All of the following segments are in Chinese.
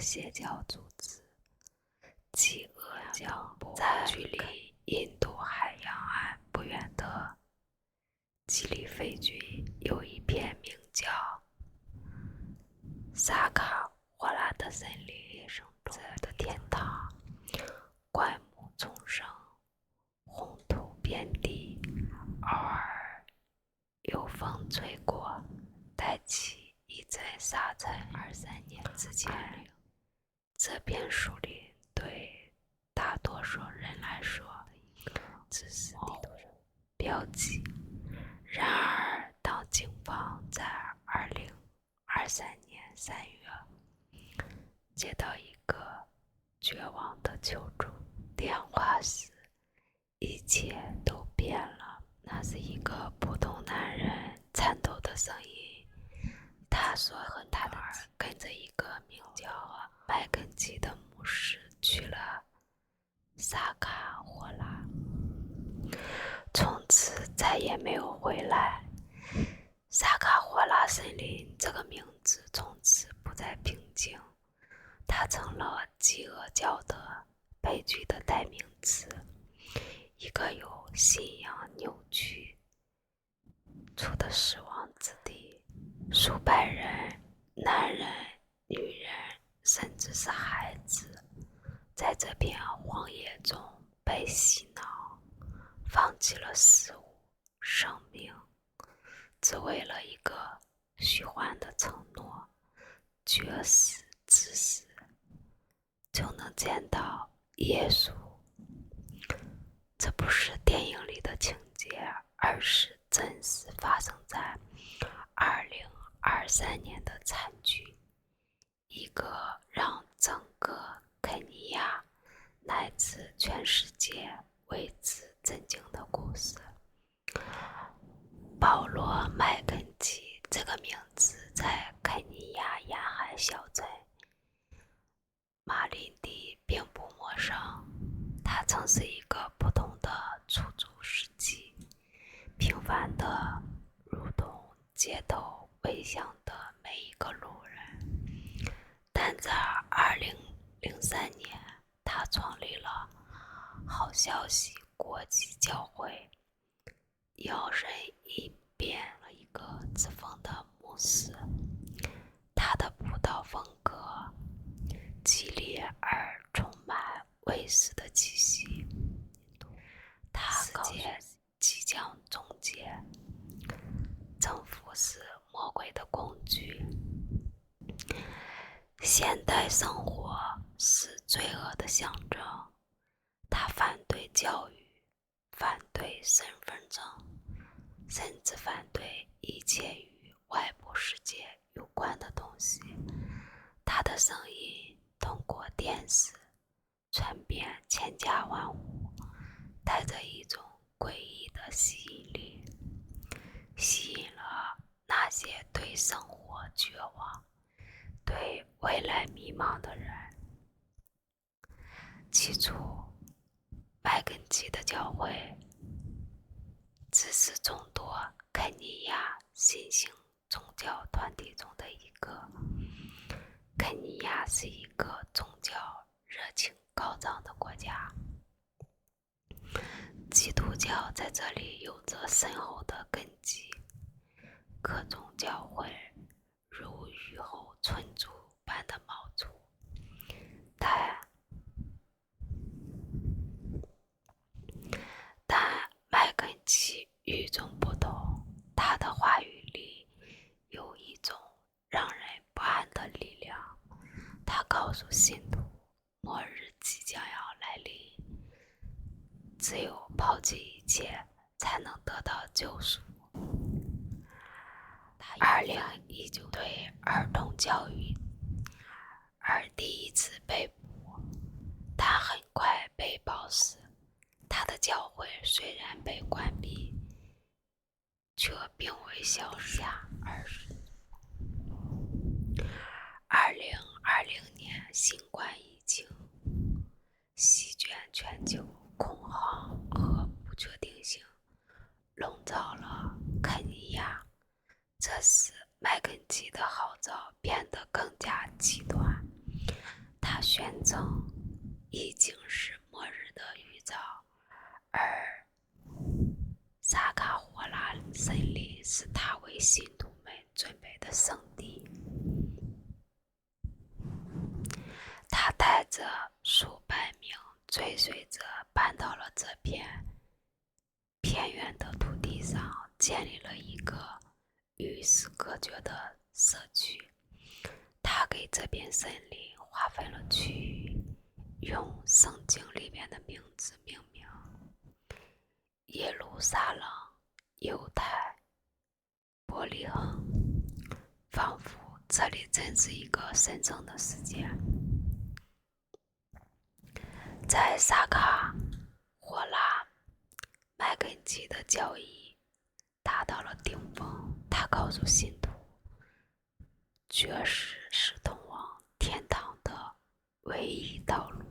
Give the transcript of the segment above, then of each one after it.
邪教组织企鹅教在距离印度海洋岸不远的基里菲郡有一片名叫萨卡霍拉的森林生者的天堂，灌木丛生，红土遍地，偶尔有风吹过，带起一阵沙尘。23年之前，这片树林对大多数人来说只是地图上标记。然而，当警方在2023年3月接到一个绝望的求助电话时，一切都变了。那是一个普通男人颤抖的声音。他说和他的儿跟着一个名叫麦肯基的牧师去了萨卡霍拉，从此再也没有回来。萨卡霍拉森林这个名字从此不再平静，它成了饥饿教的悲剧的代名词，一个有信仰扭曲出的死亡之地。数百人，男人、女人，甚至是孩子，在这片荒野中被洗脑，放弃了食物、生命，只为了一个虚幻的承诺：绝食之时就能见到耶稣。这不是电影里的情节，而是真实发生在2023年的惨剧，一个让整个肯尼亚乃至全世界为之震惊的故事。保罗·麦肯基这个名字在肯尼亚沿海小镇马林迪并不陌生，他曾是一个普通的出租司机，平凡的如同街头微笑的每一个路人。但在2003年，他创立了好消息国际教会，摇身一变了一个自封的牧师。他的布道风格激烈而充满卫士的气息。他告诉即将终结，政府是魔鬼的工具，现代生活是罪恶的象征。他反对教育，反对身份证，甚至反对一切与外部世界有关的东西。他的声音通过电视传遍千家万户，带着一种诡异的吸引力，吸引了那些对生活绝望、对未来迷茫的人。起初，麦肯基的教会只是众多肯尼亚新兴宗教团体中的一个。肯尼亚是一个宗教热情高涨的国家，基督教在这里有着深厚的根基，各种教会如雨后春笋般的冒出。但麦肯基与众不同，他的话语里有一种让人不安的力量。他告诉信徒，末日即将要来临，只有抛弃一切才能得到救赎。2019对儿童教育而第一次被捕，他很快被保释。他的教会虽然被关闭，却并未消失。2020年新冠疫情席卷全球，恐慌和不确定性笼罩了肯尼亚。这时麦肯基的号召变得更加极端。征已经是末日的预兆，而萨卡霍拉森林是他为信徒们准备的圣地。他带着数百名追随者搬到了这片偏远的土地上，建立了一个与世隔绝的社区。他给这片森林划分了区域，用圣经里面的名字命名：耶路撒冷、犹太、伯利恒，仿佛这里真是一个神圣的世界。在萨卡霍拉，麦肯齐的教义达到了顶峰。他告诉信徒，绝食是通往天堂的唯一道路，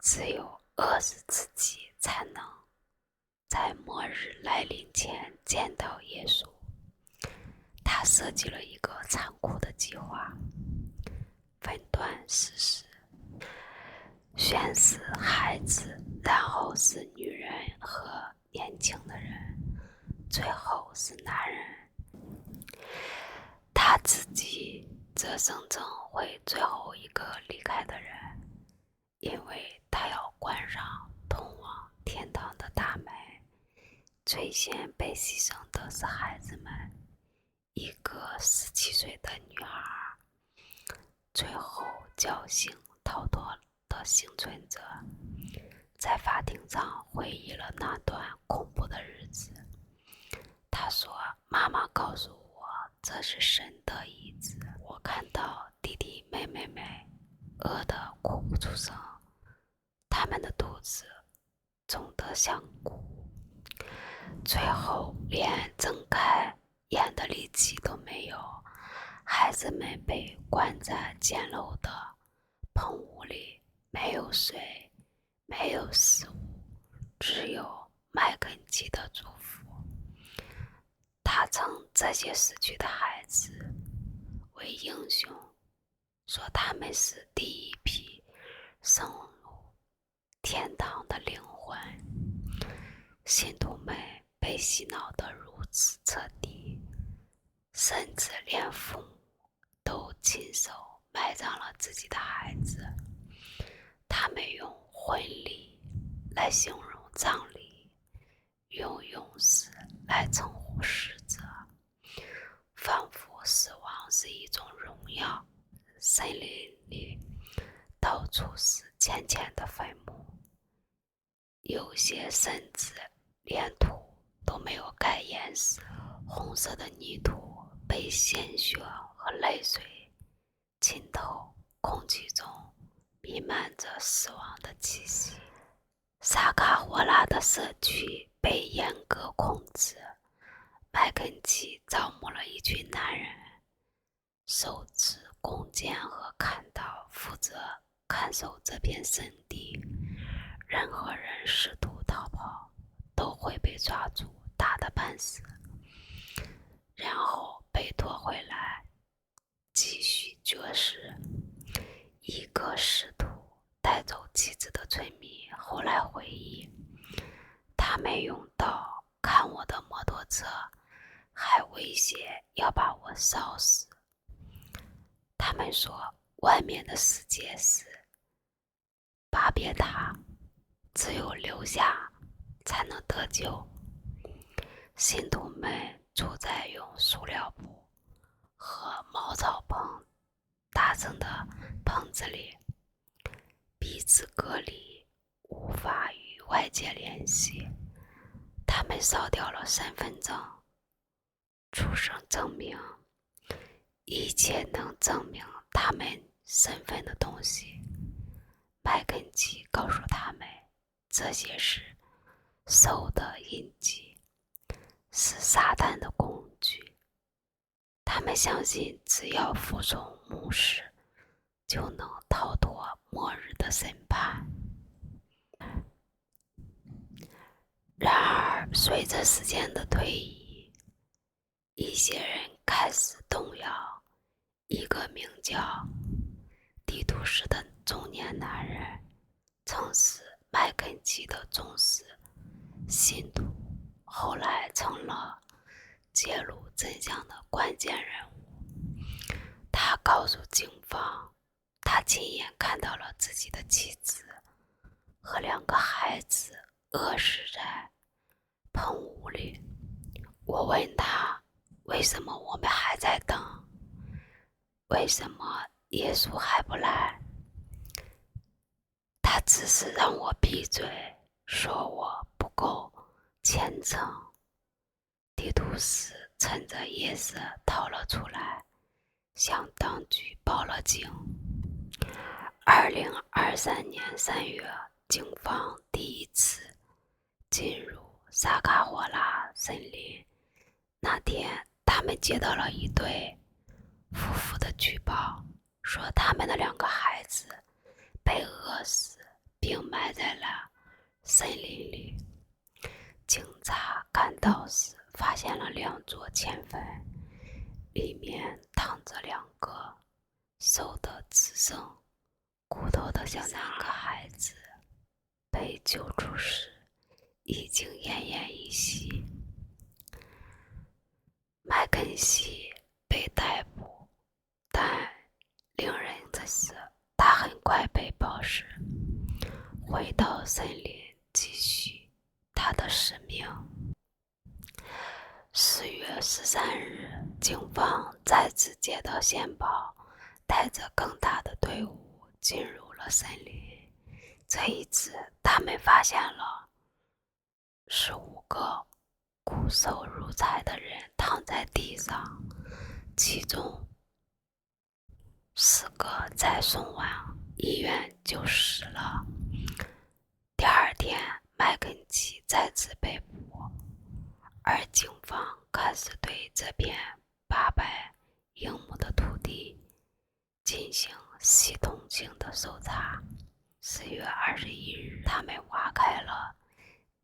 只有饿死自己才能在末日来临前见到耶稣。他设计了一个残酷的计划，分段实施，先是孩子，然后是女人和年轻的人，最后是男人。他自己则声称会最后一个离开的人，因为他要关上通往天堂的大门。最先被牺牲的是孩子们，一个17岁的女孩，最后侥幸逃脱的幸存者，在法庭上回忆了那段恐怖的日子。他说，妈妈告诉我，这是神的意志。我看到弟弟妹妹们饿得哭不出声，他们的肚子肿得像鼓，最后连睁开眼的力气都没有。孩子们被关在简陋的棚屋里，没有水，没有食物，只有麦肯齐的祝福。他称这些死去的孩子为英雄，说他们是第一批升入天堂的灵魂。信徒们被洗脑得如此彻底，甚至连父母都亲手埋葬了自己的孩子。他们用婚礼来形容葬礼，用勇士来称呼死者，仿佛死亡是一种荣耀。森林里到处是浅浅的坟墓，有些甚至连土都没有盖严实，红色的泥土被鲜血和泪水浸透，空气中弥漫着死亡的气息。萨卡霍拉的社区被严格控制，麦肯齐招募了一群男人，手持弓箭和砍刀，负责看守这片圣地。任何人试图逃跑都会被抓住，打得半死，然后被拖回来继续绝食。一个试图带走妻子的村民后来回忆，他们用刀砍我的摩托车，还威胁要把我烧死。他们说，外面的世界是巴别塔，只有留下才能得救。信徒们住在用塑料布和茅草棚搭成的棚子里，彼此隔离，无法与外界联系。他们烧掉了身份证、出生证明，一切能证明他们身份的东西。麦肯齐告诉他们，这些是兽的印记，是撒旦的工具。他们相信，只要服从牧师，就能逃脱末日的审判。然而，随着时间的推移，一些人开始动摇。一个名叫迪地图市的中年男人，曾是麦肯齐的忠实信徒，后来成了揭露真相的关键人物。他告诉警方，他亲眼看到了自己的妻子和2个孩子饿死在棚屋里。我问他，为什么我们还在等？为什么耶稣还不来？他只是让我闭嘴，说我不够虔诚。地图师趁着夜色逃了出来，向当局报了警。2023年3月，警方第一次进入萨卡霍拉森林。那天，他们接到了一对夫妇的举报，说他们的2个孩子被饿死，并埋在了森林里。警察赶到时，发现了2座铅坟，里面躺着2个瘦得只剩骨头的小男孩子，被救出时已经奄奄一息。麦肯锡被逮捕，但令人的是，他很快被保释，回到森林继续他的使命。4月13日，警方再次接到线报，带着更大的队伍进入了森林。这一次，他们发现了15个骨瘦如柴的人躺在地上，其中4个在送往医院就死了。第2天，麦肯齐再次被捕，而警方开始对这片800英亩的土地进行系统性的搜查。4月21日，他们挖开了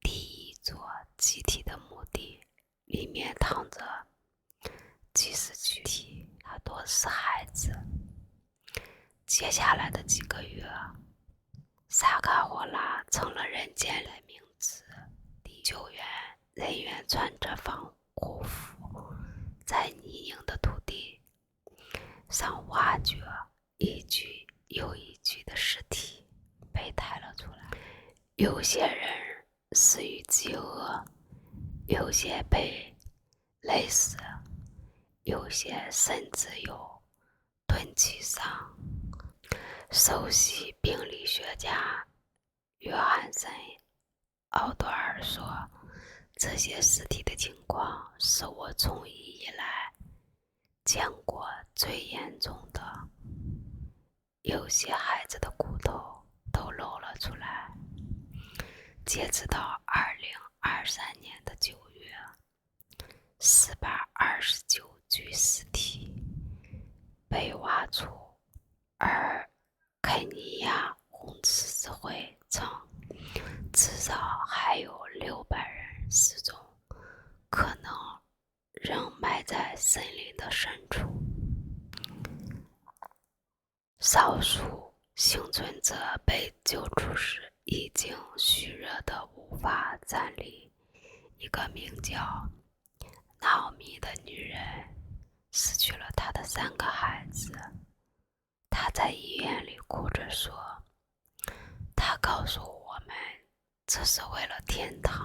第1座集体的墓地，里面躺着几十具体，大多是孩子。接下来的几个月，萨卡霍拉成了人间的名词。救援人员穿着防护服，在泥泞的土地上挖掘一具又一具的尸体，被抬了出来。有些人死于饥饿，有些被累死，有些甚至有钝器伤。首席病理学家约翰森·奥多尔说，这些尸体的情况是我从医以来见过最严重的，有些孩子的骨头都露了出来。截止到2023年的9月，429具尸体被挖出，而肯尼亚红十字会称，至少还有600人失踪，可能仍埋在森林的深处。少数幸存者被救出时已经虚弱的无法站立。一个名叫纳奥米的女人失去了她的3个孩子，她在医院里哭着说，她告诉我们，这是为了天堂。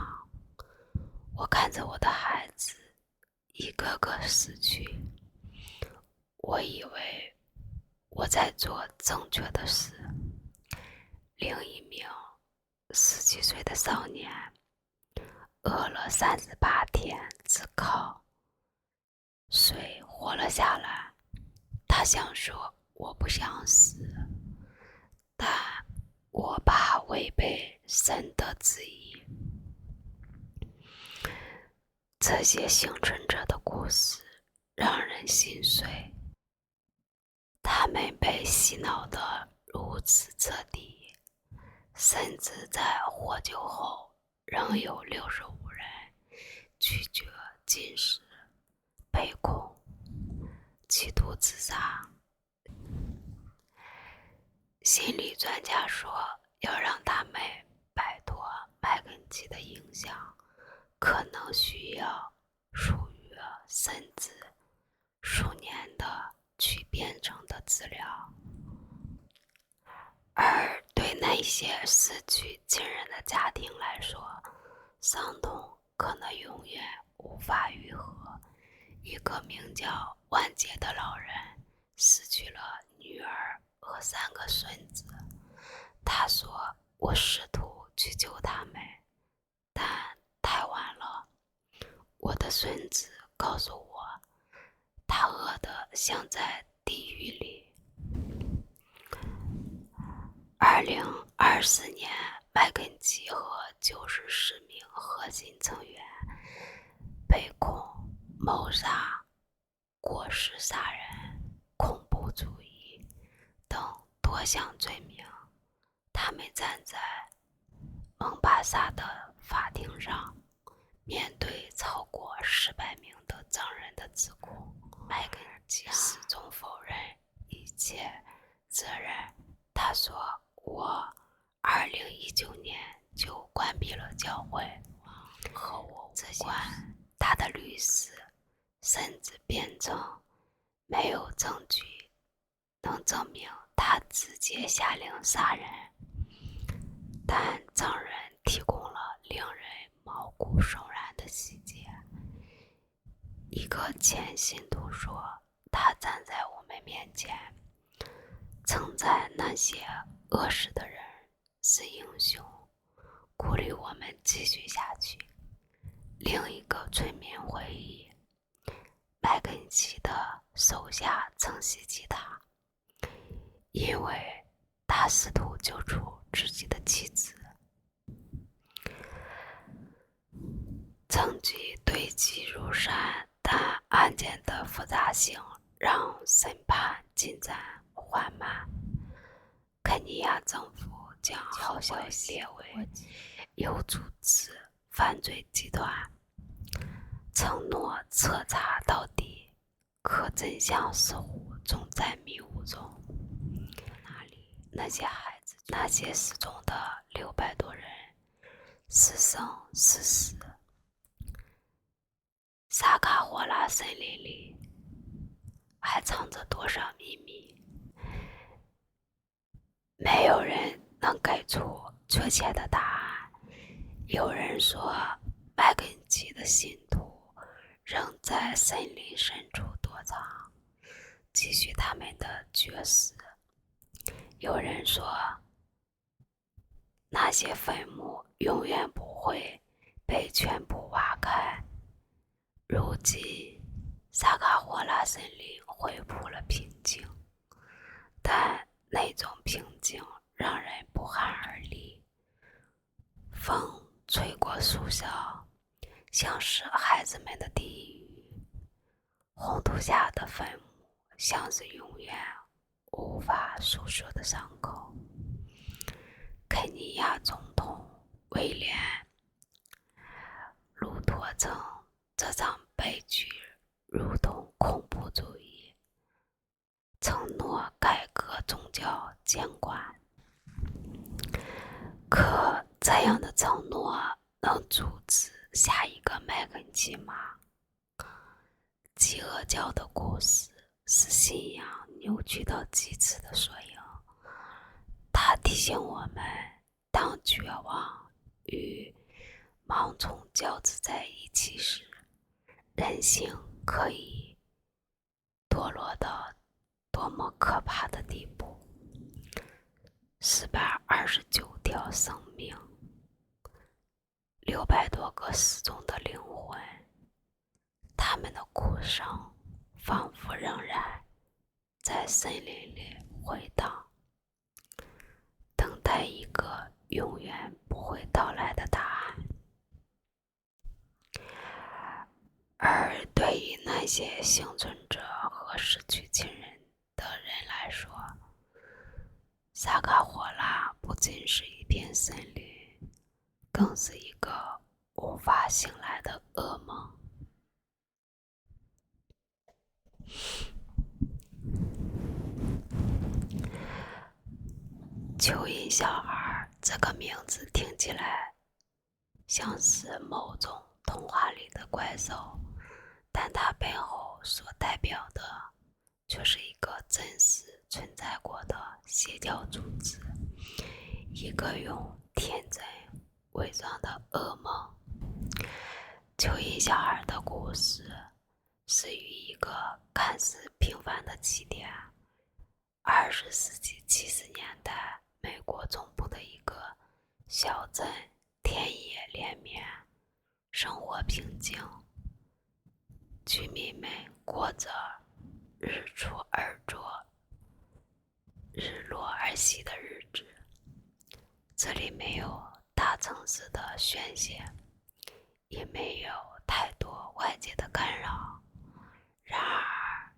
我看着我的孩子一个个死去，我以为我在做正确的事。另一名17岁的少年饿了38天，只靠水活了下来。他想说，我不想死，但我怕违背神的旨意。这些幸存者的故事让人心碎，他们被洗脑得如此彻底，甚至在获救后仍有65人拒绝进食，被控企图自杀。心理专家说，要让他们摆脱麦肯锡的影响，可能需要数月甚至数年的去编程的治疗。而对那些失去亲人的家庭来说，伤痛可能永远无法愈合。一个名叫万杰的老人失去了女儿和3个孙子。他说：“我试图去救他们，但太晚了。我的孙子告诉我，他饿得像在地狱里。”2024年，麦肯锡和94名核心成员被控谋杀、过失杀人、恐怖主义等多项罪名。他们站在蒙巴萨的法庭上，面对超过400名的证人的指控。麦肯锡始终否认一切责任。他说：“我2019年就关闭了教会，和我无关。”他的律师甚至辩称没有证据能证明他直接下令杀人，但证人提供了令人毛骨悚然的细节。一个前信徒说，他站在我们面前，称赞那些恶事的人是英雄，鼓励我们继续下去。另一个村民回忆，麦肯锡的手下曾袭击他，因为他试图救出自己的妻子。证据堆积如山，但案件的复杂性让审判进展缓慢。肯尼亚政府将好消息列为有组织犯罪集团，承诺彻查到底，可真相似乎总在迷雾中。哪里那些孩子，那些失踪的600多人，是生是死？萨卡霍拉森林里还藏着多少秘密？没有人能给出确切的答案。有人说，麦肯锡的信徒仍在森林深处躲藏，继续他们的绝食。有人说，那些坟墓永远不会被全部挖开。如今，萨卡霍拉森林恢复了平静，但那种平静让人不寒而栗。风吹过树梢，像是孩子们的地狱。红土下的坟墓像是永远无法诉说的伤口。肯尼亚总统威廉·卢托称，这场悲剧如同恐怖主义，承诺改革宗教监管。可这样的承诺能阻止下一个麦肯锡吗？饥饿教的故事是信仰扭曲到极致的缩影。它提醒我们，当绝望与盲从交织在一起时，人性可以堕落到多么可怕的地步。429条生命，600多个失踪的灵魂，他们的哭声仿佛仍然在森林里回荡，等待一个永远不会到来的答案。而对于那些幸存者和失去亲人的人来说，萨卡霍拉不仅是一片森林，更是一个无法醒来的噩梦。蚯蚓小孩这个名字听起来像是某种童话里的怪兽，但它背后所代表的却是一个真实存在过的邪教组织，一个用天真伪装的噩梦。蚯蚓小孩的故事始于一个看似平凡的起点，20世纪70年代，美国中部的一个小镇，田野连绵，生活平静，居民们过着日出而作、日落而息的日子。这里没有大城市的喧嚣，也没有太多外界的干扰。然而，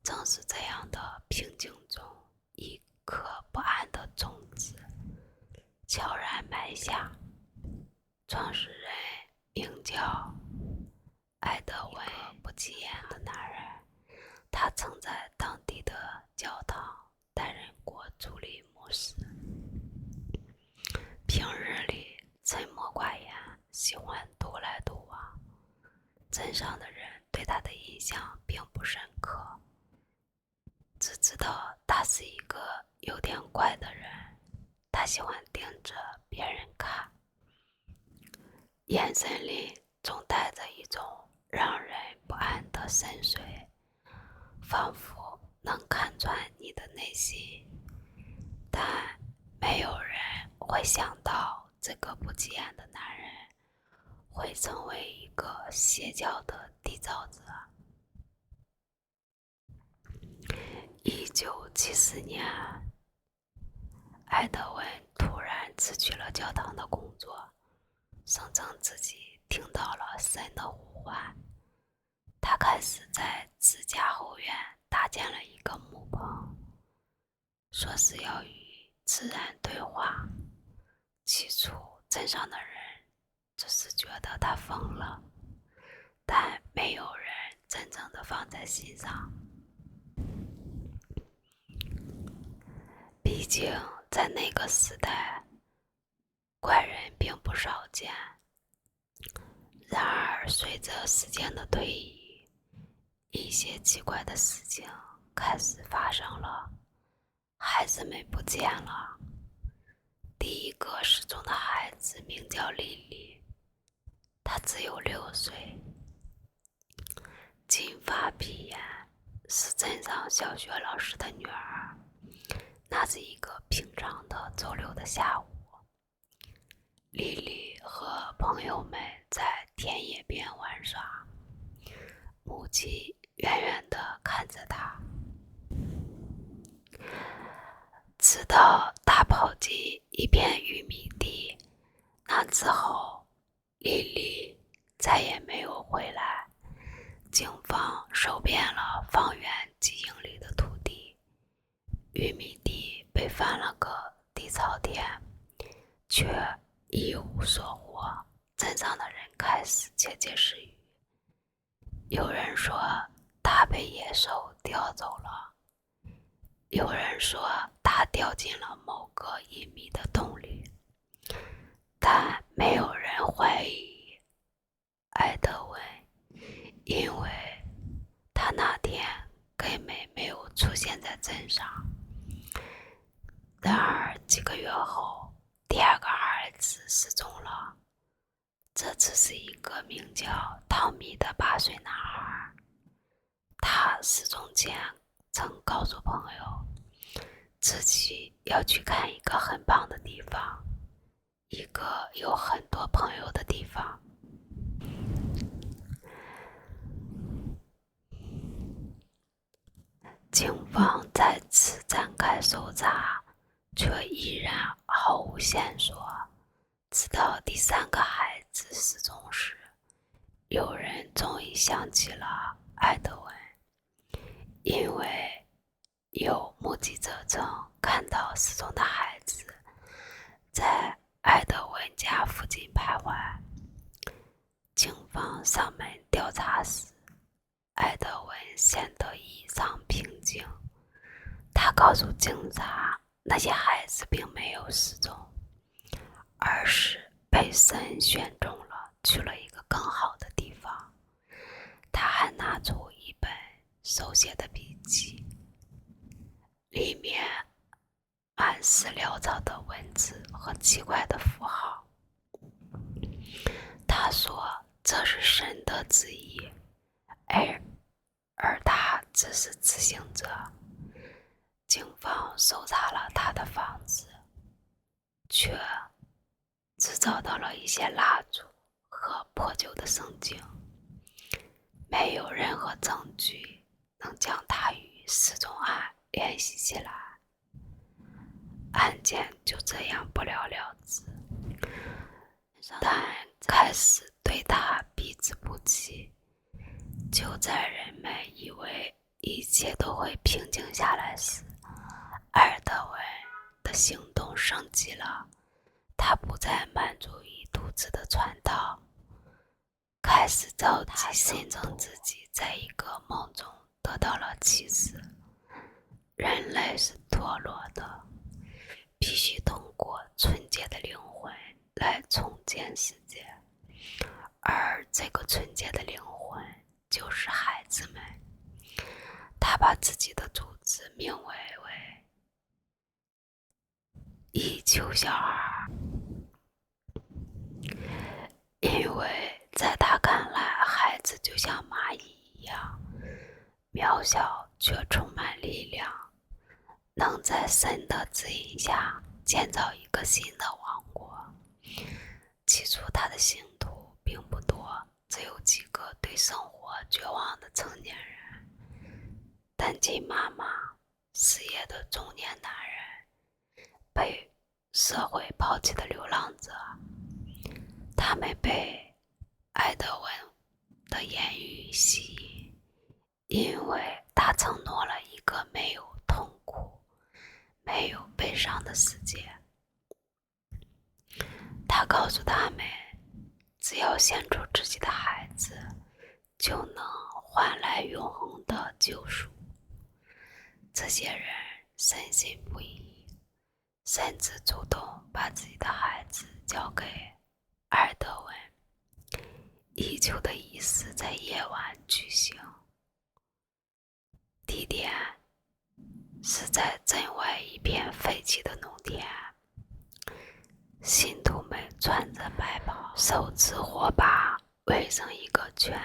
正是这样的平静中，一颗不安的种子悄然埋下。创始人名叫艾德温·不起眼的男人，他曾在当地的教堂担任过助理牧师。平日里沉默寡言，喜欢独来独往。镇上的人对他的印象并不深刻，只知道他是一个有点怪的人。他喜欢盯着别人看，眼神里总带着一种让人不安的深邃，仿佛能看穿你的内心。但没有人会想到，这个不起眼的男人会成为一个邪教的缔造者。1974年，艾德温突然辞去了教堂的工作，声称自己听到了神的呼唤。他开始在自家后院搭建了一个木棚，说是要与自然对话。起初，镇上的人只是觉得他疯了，但没有人真正的放在心上。毕竟在那个时代，怪人并不少见。然而随着时间的推移，一些奇怪的事情开始发生了。孩子们不见了。第一个失踪的孩子名叫莉莉，她只有6岁，金发碧眼，是镇上小学老师的女儿。那是一个平常的周六的下午，莉莉和朋友们在田野边玩耍，母亲远远地看着她，直到她跑进一片玉米地。那之后，莉莉再也没有回来。警方搜遍了方圆几英里的土地，玉米地被翻了个底朝天，却一无所获。镇上的人开始窃窃私语，有人说他被野兽叼走了，有人说他掉进了某个隐秘的洞里，但没有人怀疑艾德温，因为他那天根本没有出现在镇上。然而几个月后，第2个儿子失踪了。这只是一个名叫汤米的8岁男孩。他失踪前曾告诉朋友，自己要去看一个很棒的地方，一个有很多朋友的地方。警方再次展开搜查，却依然毫无线索。直到第3个孩子失踪时，有人终于想起了艾德温，因为有目击者称看到失踪的孩子在艾德温家附近徘徊。警方上门调查时，艾德温显得异常平静。他告诉警察，那些孩子并没有失踪，而是被神选中了，去了一个更好的地方。他还拿出一本手写的笔记，里面满是潦草的文字和奇怪的符号。他说这是神的旨意，而他只是执行者。警方搜查了他的房子，却只找到了一些蜡烛和破旧的圣经，没有任何证据能将他与失踪案联系起来。案件就这样不了了之，但开始对他避之不及。就在人们以为一切都会平静下来时，埃尔德温的行动升级了。他不再满足于独自的传道，开始召集信证自己在一个梦中得到了启示：人类是堕落的，必须通过纯洁的灵魂来重建世界，而这个纯洁的灵魂就是孩子们。他把自己的组织命为以求小孩，因为在他看来，孩子就像蚂蚁一样渺小却充满力量，能在神的指引下建造一个新的王国。起初他的信徒并不多，只有几个对生活绝望的成年人，单亲妈妈、失业的中年男人，被社会抛弃的流浪者。他们被埃德温的言语吸引，因为他承诺了一个没有痛苦、没有悲伤的世界。他告诉他们，只要献出自己的孩子，就能换来永恒的救赎。这些人深信不疑，甚至主动把自己的孩子交给埃尔德温。以求的仪式在夜晚举行，地点是在镇外一片废弃的农田。信徒们穿着白袍，手持火把，围成一个圈。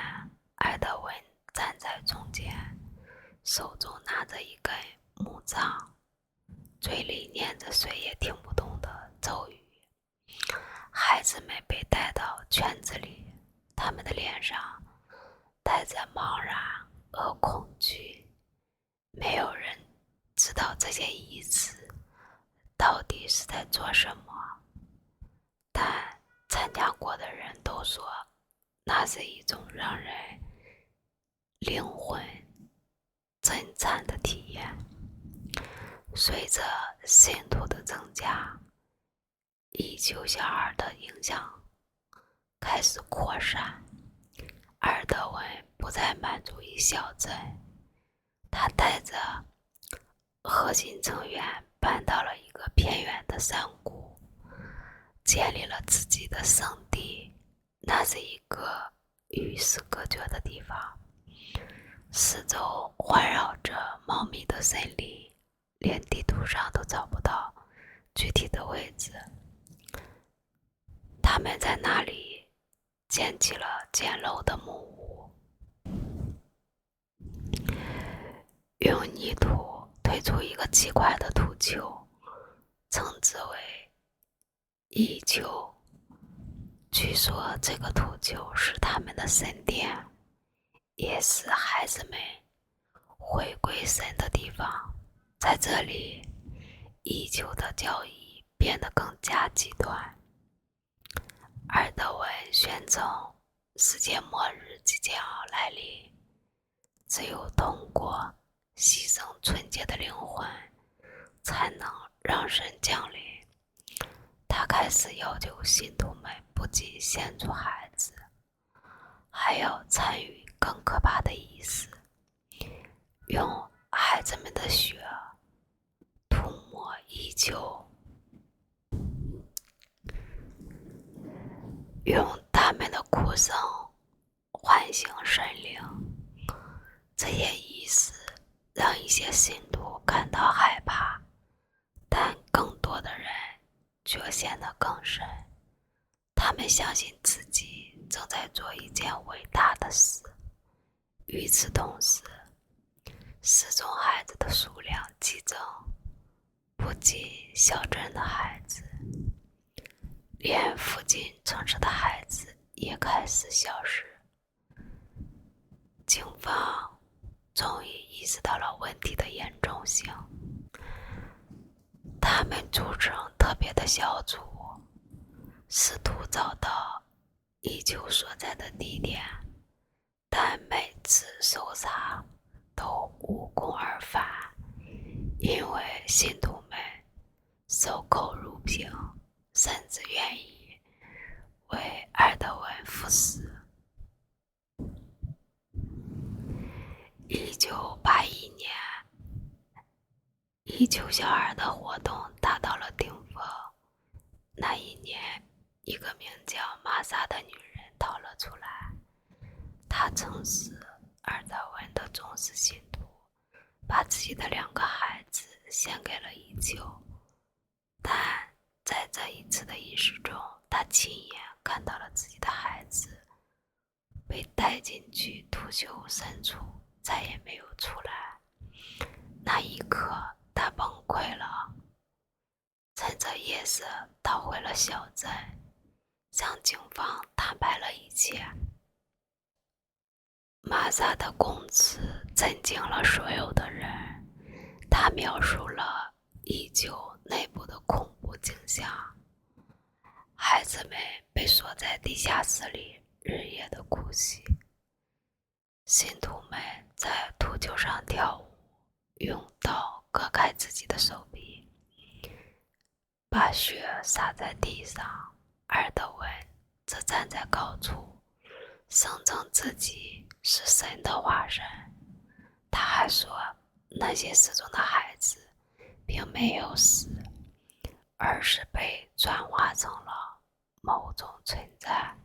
埃德温站在中间，手中拿着一根木杖，嘴里念着谁也听不懂的咒语。孩子们被带到圈子里，他们的脸上带着茫然和恐惧。没有人知道这些仪式到底是在做什么，但参加过的人都说，那是一种让人灵魂震颤的体验。随着信徒的增加，以求小孩的影响开始扩散。埃尔德温不再满足于小镇，他带着核心成员搬到了一个偏远的山谷，建立了自己的圣地。那是一个与世隔绝的地方，四周环绕着茂密的森林，连地图上都找不到具体的位置。他们在那里建起了简陋的木屋，用泥土推出一个奇怪的土球，称之为异球。据说这个土球是他们的神殿，也是孩子们回归神的地方。在这里，异球的教义变得更加极端。埃尔德温宣称世界末日即将要来临，只有通过牺牲纯洁的灵魂，才能让神降临。他开始要求信徒们不仅献出孩子，还要参与更可怕的仪式，用孩子们的血涂抹异求，用他们的哭声唤醒神灵。这些仪式让一些信徒感到害怕，但更多的人却显得更深。他们相信自己正在做一件伟大的事。与此同时，失踪孩子的数量激增，不仅小镇的孩子，连附近城市的孩子也开始消失。警方终于意识到了问题的严重性，他们组成特别的小组，试图找到遗求所在的地点，但每次搜查都无功而返，因为信徒们守口如瓶，甚至愿意为埃德温赴死。1981年，遗求小孩的活动达到了顶峰。那一年，一个名叫玛莎的女人逃了出来，她曾是埃德温的忠实信徒，把自己的2个孩子献给了遗求。但在这一次的仪式中，她亲眼看到了自己的孩子被带进去土丘深处，再也没有出来。那一刻，他崩溃了，趁着夜色逃回了小镇，向警方坦白了一切。玛莎的供词震惊了所有的人，他描述了遗求内部的恐怖景象，孩子们被锁在地下室里，日夜的哭泣。信徒们在土丘上跳舞，用刀割开自己的手臂，把血洒在地上。埃德温则站在高处，声称自己是神的化身。他还说，那些失踪的孩子并没有死，而是被转化成了某种存在，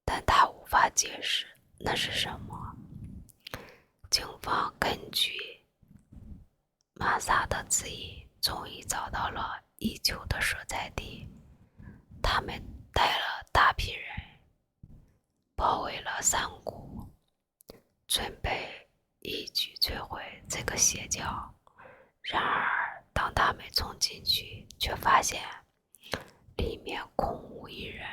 但他无法解释那是什么。警方根据玛莎的指引，终于找到了遗求的所在地。他们带了大批人，包围了山谷，准备一举摧毁这个邪教。然而，当他们冲进去，却发现里面空无一人。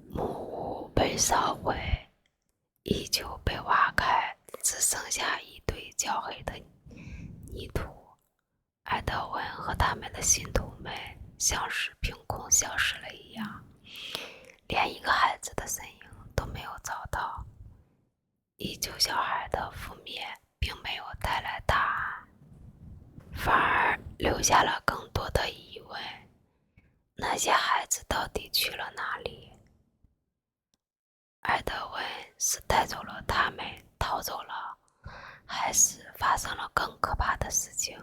木屋被烧毁，遗求被挖开，只剩下一堆焦黑的泥土。埃德温和他们的信徒们像是凭空消失了一样，连一个孩子的身影都没有找到。遗求小孩的覆灭并没有带来答案，反而留下了更多的疑问：那些孩子到底去了哪里？埃德温是带走了他们，逃走了，还是发生了更可怕的事情？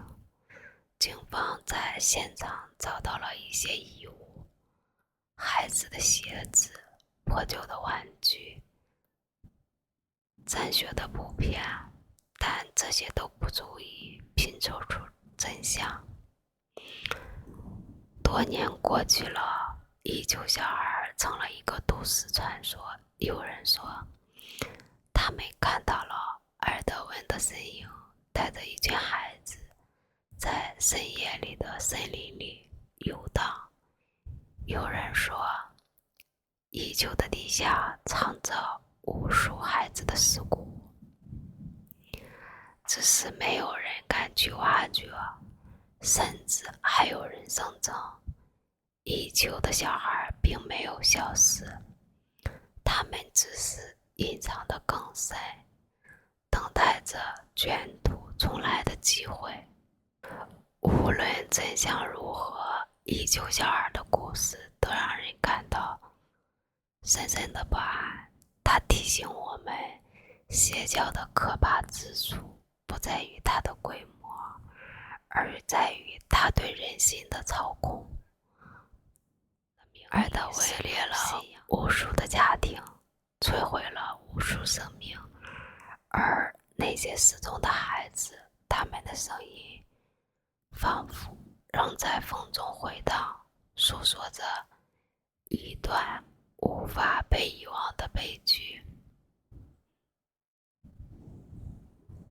警方在现场找到了一些遗物，孩子的鞋子、破旧的玩具、沾血的布片，但这些都不足以拼凑出真相。多年过去了，遗求小孩成了一个都市传说。有人说，他们看到了埃德温的身影，带着一群孩子，在深夜里的森林里游荡。有人说，遗求的地下藏着无数孩子的尸骨，只是没有人敢去挖掘。甚至还有人声称，遗求的小孩并没有消失，他们只是隐藏得更深，等待着卷土重来的机会。无论真相如何，遗求小孩的故事都让人感到深深的不安。它提醒我们，邪教的可怕之处不在于它的规模，而在于他对人心的操控，而他毁灭了无数的家庭，摧毁了无数生命，而那些失踪的孩子，他们的声音仿佛仍在风中回荡，诉说着一段无法被遗忘的悲剧。